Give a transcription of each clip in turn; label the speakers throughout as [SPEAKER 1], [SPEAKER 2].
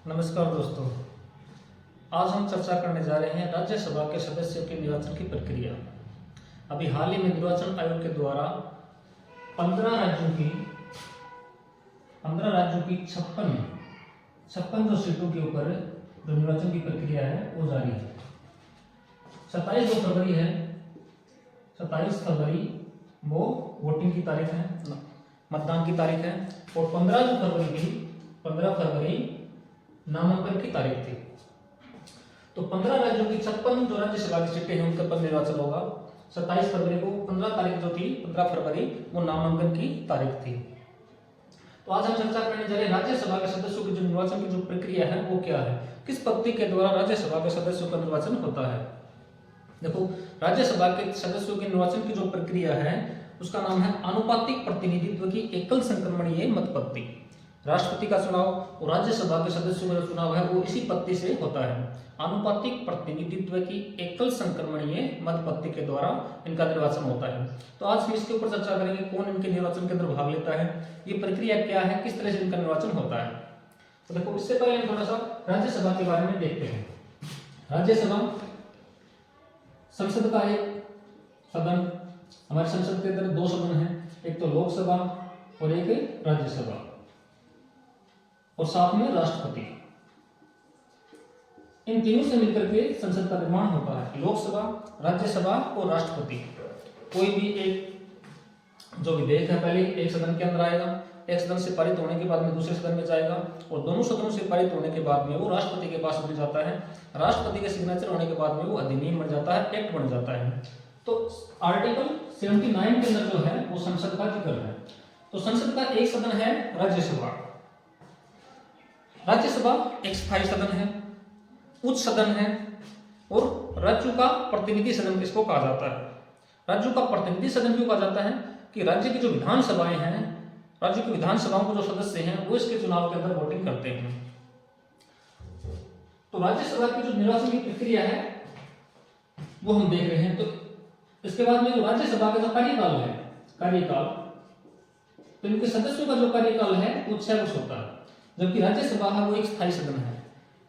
[SPEAKER 1] नमस्कार दोस्तों, आज हम चर्चा करने जा रहे हैं राज्यसभा के सदस्यों के निर्वाचन की प्रक्रिया। अभी हाल ही में निर्वाचन आयोग के द्वारा 15 राज्यों की 56 जो सीटों के ऊपर जो निर्वाचन की प्रक्रिया है वो जारी है। 27 फरवरी वो वोटिंग की तारीख है, मतदान की तारीख है, और 15 फरवरी नामांकन की तारीख थी। तो 15 राज्यों की 56 जो राज्यसभा की सीटें हैं उनके पर निर्वाचन होगा 27 फरवरी को। 15 तारीख जो थी 15 फरवरी वो नामांकन की तारीख थी। तो आज हम चर्चा करने जा रहे हैं राज्यसभा के सदस्यों की जो निर्वाचन की जो प्रक्रिया है वो क्या है, किस पद्धति के द्वारा राज्यसभा के सदस्यों का निर्वाचन होता है। देखो, राज्यसभा के सदस्यों के निर्वाचन की जो प्रक्रिया है उसका नाम है आनुपातिक प्रतिनिधित्व की एकल संक्रमणीय मत पद्धति। राष्ट्रपति का चुनाव और राज्यसभा के सदस्यों का चुनाव है वो इसी पद्धति से होता है। आनुपातिक प्रतिनिधित्व की एकल संक्रमणीय मत पद्धति के द्वारा इनका निर्वाचन होता है। तो आज हम इसके ऊपर चर्चा करेंगे, कौन इनके निर्वाचन के अंदर भाग लेता है, ये प्रक्रिया क्या है, किस तरह से इनका निर्वाचन होता है। तो देखो, इससे पहले हम थोड़ा सा राज्यसभा के बारे में देखते हैं। राज्यसभा संसद का एक सदन, हमारे संसद के अंदर 2 सदन हैं, एक तो लोकसभा और एक राज्यसभा, और साथ में राष्ट्रपति। इन तीनों से मिलकर के संसद का निर्माण होता है, लोकसभा, राज्यसभा और राष्ट्रपति। कोई भी एक जो विधेयक है पहले एक सदन के अंदर आएगा, एक सदन से पारित होने के बाद में दूसरे सदन में जाएगा, और दोनों सदनों से पारित होने के बाद में वो राष्ट्रपति के पास बन जाता है। राष्ट्रपति के सिग्नेचर होने के बाद में वो अधिनियम बन जाता है, एक्ट बन जाता है। तो आर्टिकल 79 के अंदर जो है वो संसद का जिक्र है। तो संसद का एक सदन है राज्यसभा। राज्यसभा एक स्थायी सदन है, उच्च सदन है, और राज्यों का प्रतिनिधि सदन किसको कहा जाता है। राज्यों का प्रतिनिधि सदन क्यों कहा जाता है कि राज्य की जो विधानसभाएं हैं, राज्य की विधानसभाओं के जो सदस्य हैं वो इसके चुनाव के अंदर वोटिंग करते हैं। तो राज्यसभा की जो निर्वाचन की प्रक्रिया है वो हम देख रहे हैं। तो इसके बाद में जो राज्यसभा का जो कार्यकाल, तो इनके सदस्यों का जो कार्यकाल है वो 6 वर्ष होता है, जबकि राज्यसभा है वो एक स्थायी सदन है।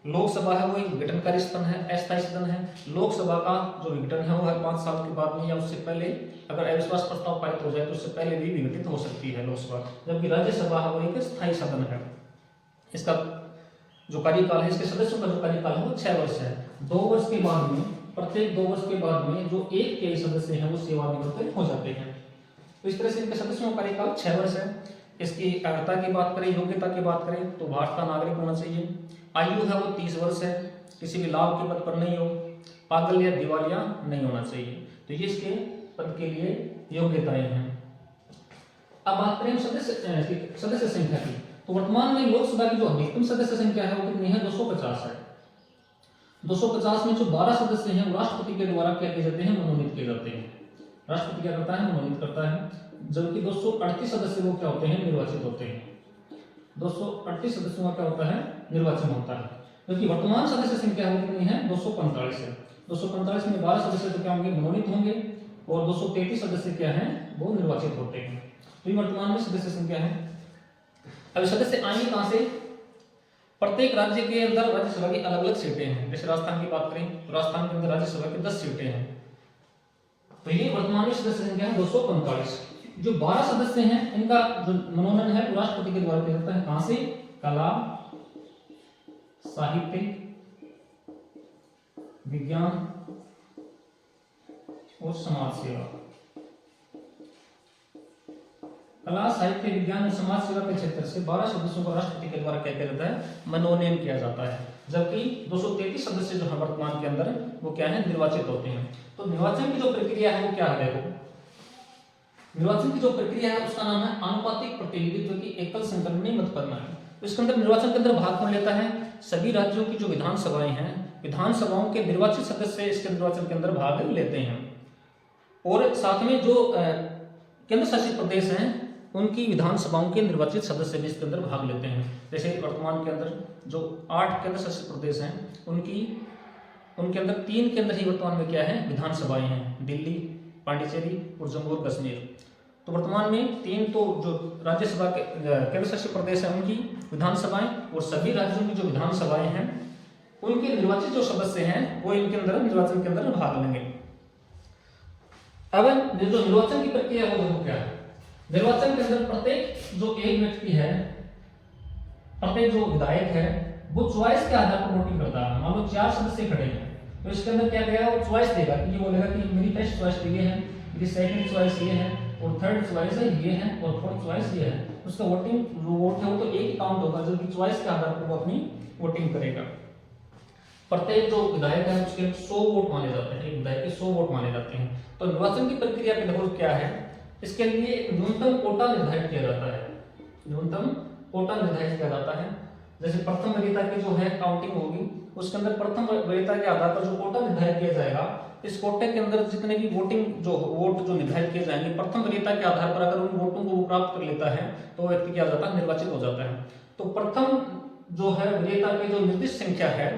[SPEAKER 1] लोकसभा है वो एक विघटनकारी सदन है, अस्थायी सदन है। लोकसभा का जो विघटन है वो है 5 साल के बाद में या उससे पहले, अगर अविश्वास प्रस्ताव पारित हो जाए तो उससे पहले भी विघटित हो सकती है लोकसभा, जबकि राज्यसभा है वो एक स्थायी सदन है। इसका जो कार्यकाल है, इसके सदस्यों का जो कार्यकाल है वो 6 वर्ष है। 2 वर्ष के बाद में, प्रत्येक 2 वर्ष के बाद में जो एक के सदस्य हैं वो सेवानिवृत्त हो जाते हैं। तो इस तरह से इनके सदस्यों का कार्यकाल 6 वर्ष है। इसकी अर्हता की बात करें, योग्यता की बात करें, तो भारत का नागरिक होना चाहिए। आयु है वो 30 वर्ष है, किसी भी लाभ के पद पर नहीं हो, पागल या दिवालिया नहीं होना चाहिए। तो ये इसके पद के लिए योग्यताएं हैं। अब बात करें सदस्य संख्या की, तो वर्तमान में लोकसभा की जो अधिकतम सदस्य संख्या है वो कितनी है, 250 है। 250 में जो 12 सदस्य हैं वो राष्ट्रपति के द्वारा क्या किए जाते हैं, मनोनीत किए जाते हैं। राष्ट्रपति क्या करता है, मनोनीत करता है। जबकि 238 सदस्य वो क्या होते हैं, निर्वाचित होते हैं। 238 सदस्यों का क्या होता है, निर्वाचन होता है। जबकि वर्तमान सदस्य संख्या वो कितनी है, 245 है। 245 में 12 सदस्य तो क्या होंगे, मनोनीत होंगे, और 233 सदस्य क्या हैं, वो निर्वाचित होते हैं। तो ये वर्तमान में सदस्य संख्या है। अभी सदस्य आएंगे कहां से, प्रत्येक राज्य के अंदर राज्यसभा की अलग अलग सीटें हैं। जैसे राजस्थान की बात करें तो राजस्थान के अंदर राज्यसभा की 10 सीटें हैं। तो ये वर्तमान में सदस्य संख्या है 245। जो 12 सदस्य हैं इनका जो मनोनयन है वो राष्ट्रपति के द्वारा किया जाता है। कहां से, कला, साहित्य, विज्ञान और समाज सेवा। कला, साहित्य, विज्ञान और समाज सेवा के क्षेत्र से 12 सदस्यों को राष्ट्रपति के द्वारा क्या किया जाता है, मनोनयन किया जाता है। जबकि 233 सदस्य जो है वर्तमान के अंदर वो क्या है, निर्वाचित होते हैं। तो निर्वाचन की जो प्रक्रिया है वो क्या है, देखो निर्वाचन की जो प्रक्रिया है उसका नाम है आनुपातिक प्रतिनिधित्व की एकल संक्रमणीय मत प्रणाली। तो इसके अंदर निर्वाचन के अंदर भाग कौन लेता है, सभी राज्यों की जो विधानसभाएं हैं, विधानसभाओं के निर्वाचित सदस्य इसके निर्वाचन के अंदर भाग लेते हैं। और साथ में जो केंद्र शासित प्रदेश हैं उनकी विधानसभाओं के निर्वाचित सदस्य भी इसके अंदर भाग लेते हैं। जैसे वर्तमान के अंदर जो 8 केंद्र शासित प्रदेश हैं उनके अंदर 3 के अंदर ही वर्तमान में क्या है, विधानसभाएं हैं, दिल्ली, पांडिचेरी और जम्मू और कश्मीर। तो वर्तमान में 3 तो जो राज्यसभा के केंद्र शासित प्रदेश है उनकी विधानसभाएं और सभी राज्यों की जो विधानसभाएं हैं उनके निर्वाचित जो सदस्य हैं वो इनके अंदर निर्वाचन के अंदर भाग लेंगे। अब जो निर्वाचन की प्रक्रिया है वो देखो क्या है। निर्वाचन के अंदर प्रत्येक जो एक व्यक्ति है, प्रत्येक जो विधायक है वो चॉइस के आधार पर वोटिंग करता है। मान लो 4 सदस्य खड़े हैं तो इसके अंदर क्या करेगा, वो चॉइस देगा कि ये बोलेगा कि मेरी फर्स्ट चॉइस ये है, मेरी सेकंड चॉइस ये है और थर्ड चॉइस है ये है और फोर्थ चॉइस ये है। उसका वोटिंग जो वोट है वो तो एक ही काउंट होगा जबकि चॉइस के आधार पर वो अपनी वोटिंग करेगा। प्रत्येक जो विधायक है उसके 100 वोट माने जाते हैं, एक विधायक के 100 वोट माने जाते हैं। तो निर्वाचन की प्रक्रिया पे देखो क्या है, इसके लिए एक न्यूनतम कोटा निर्धारित किया जाता है, न्यूनतम कोटा निर्धारित किया जाता है। जैसे प्रथम वरीयता की जो है काउंटिंग होगी उसके अंदर प्रथम वरीयता के आधार पर जो कोटा निर्धारित किया जाएगा, इस कोटे के अंदर जितने भी वोट जो निर्धारित किए जाएंगे प्रथम वरीयता के आधार पर अगर उन वोटों को वो प्राप्त कर लेता है तो व्यक्ति क्या हो जाता है, निर्वाचित हो जाता है। तो प्रथम जो है वरीयता की जो निर्दिष्ट संख्या है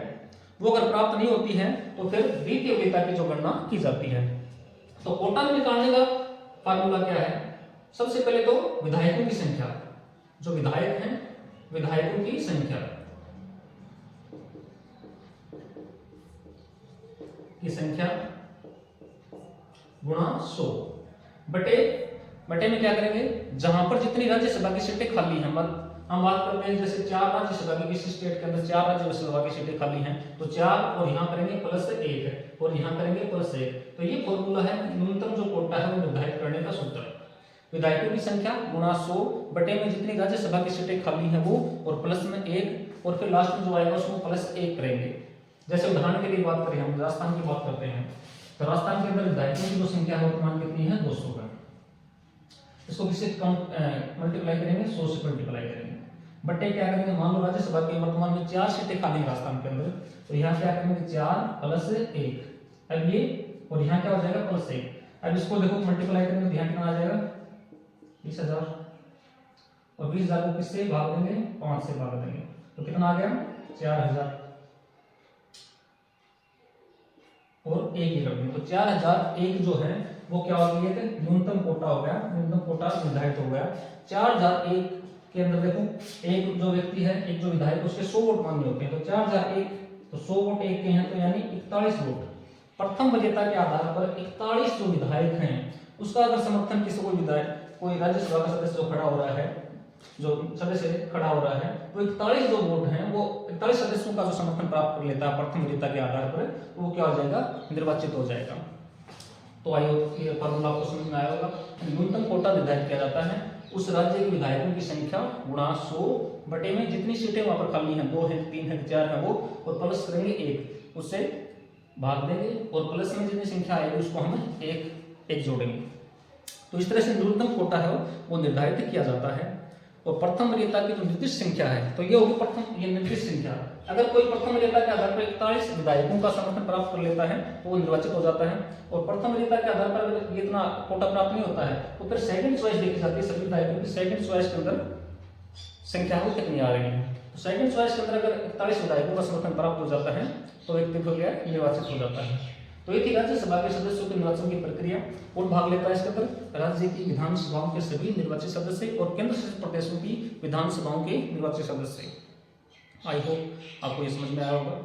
[SPEAKER 1] वो अगर प्राप्त नहीं होती है तो फिर द्वितीय वरीयता की जो गणना की जाती है। तो कोटा निकालने का फार्मूला क्या है, सबसे पहले तो विधायकों की संख्या, जो विधायक हैं विधायकों की संख्या गुणा 100 बटे में क्या करेंगे, जहां पर जितनी राज्यसभा की सीटें खाली हैं, हम बात करते हैं जैसे 4 राज्यसभा की किसी स्टेट के अंदर 4 राज्यसभा की सीटें खाली हैं तो 4 और यहाँ करेंगे प्लस 1 और यहाँ करेंगे प्लस 1। तो ये फॉर्मूला है न्यूनतम जो कोटा है वो निर्धारित करने का सूत्र। विधायकों की संख्या गुणा 100 बटे में जितनी राज्यसभा की सीटें खाली हैं वो और प्लस में 1 और फिर लास्ट में जो आएगा उसमें प्लस 1 करेंगे। जैसे उदाहरण के लिए बात करें, हम राजस्थान की बात करते हैं तो राजस्थान के अंदर विधायकों की जो संख्या है वर्तमान कितनी है, 200 का। इसको किससे मल्टीप्लाई करेंगे, 100 से मल्टीप्लाई करेंगे। बटे क्या करेंगे, मान लो राज्यसभा के वर्तमान में 4 सीटें खाली राजस्थान के अंदर तो यहाँ क्या करेंगे 4 प्लस 1, अब ये और यहाँ क्या हो जाएगा प्लस 1। अब इसको देखो मल्टीप्लाई करेंगे, ध्यान कितना आ जाएगा 20,000 और 20,000 को किससे भाग देंगे, 5 से भाग देंगे तो कितना आ गया 4,000 और 1 ही कर देंगे तो 4,001 जो है वो क्या हो गया, न्यूनतम कोटा हो गया, न्यूनतम कोटा निर्धारित हो गया। 4,001 के अंदर देखो एक जो व्यक्ति है, एक जो विधायक उसके 100 वोट मान्य होते हैं तो 4,001 तो 100 वोट एक के हैं तो यानी 41 वोट। प्रथम वरीयता के आधार पर 41 जो विधायक हैं उसका अगर समर्थन किसी कोई विधायक, कोई राज्यसभा का सदस्य जो खड़ा हो रहा है, जो सदस्य खड़ा हो रहा है तो 41 जो वोट हैं वो 41 सदस्यों का जो समर्थन प्राप्त कर लेता है प्रथम वरीयता के आधार पर तो वो क्या हो जाएगा, निर्वाचित हो जाएगा। तो आइए ये फार्मूला आपको समझ में आया होगा। न्यूनतम कोटा निर्धारित किया जाता है उस राज्य के विधायकों की संख्या गुणा 100 बटे में जितनी सीटें वहां पर खाली हैं, 2 है 3 है 4 है वो, और प्लस करेंगे 1, उससे भाग देंगे और प्लस में जितनी संख्या आएगी उसको हम एक जोड़ेंगे। तो इस तरह से न्यूनतम कोटा है वो निर्धारित किया जाता है। और प्रथम वरीयता की जो निर्दिष्ट संख्या है तो ये होगी प्रथम, ये निर्दिष्ट संख्या। अगर कोई प्रथम वरीयता के आधार पर 41 विधायकों का समर्थन प्राप्त कर लेता है तो वो निर्वाचित हो जाता है। और प्रथम वरीयता के आधार पर अगर ये इतना कोटा प्राप्त नहीं होता है तो फिर सेकंड चॉइस देखी जाती है सभी विधायकों की। सेकंड चॉइस के अंदर संख्या वो कितनी आ रही है, तो सेकंड चॉइस के अंदर अगर 41 विधायकों का समर्थन प्राप्त हो जाता है तो व्यक्ति को क्या निर्वाचित हो जाता है। तो ये थी राज्यसभा के सदस्यों के निर्वाचन की प्रक्रिया। कौन भाग लेता है इसके अंदर, राज्य की विधानसभाओं के सभी निर्वाचित सदस्य और केंद्र शासित प्रदेशों की विधानसभाओं के निर्वाचित सदस्य। आई होप आपको ये समझ में आया होगा।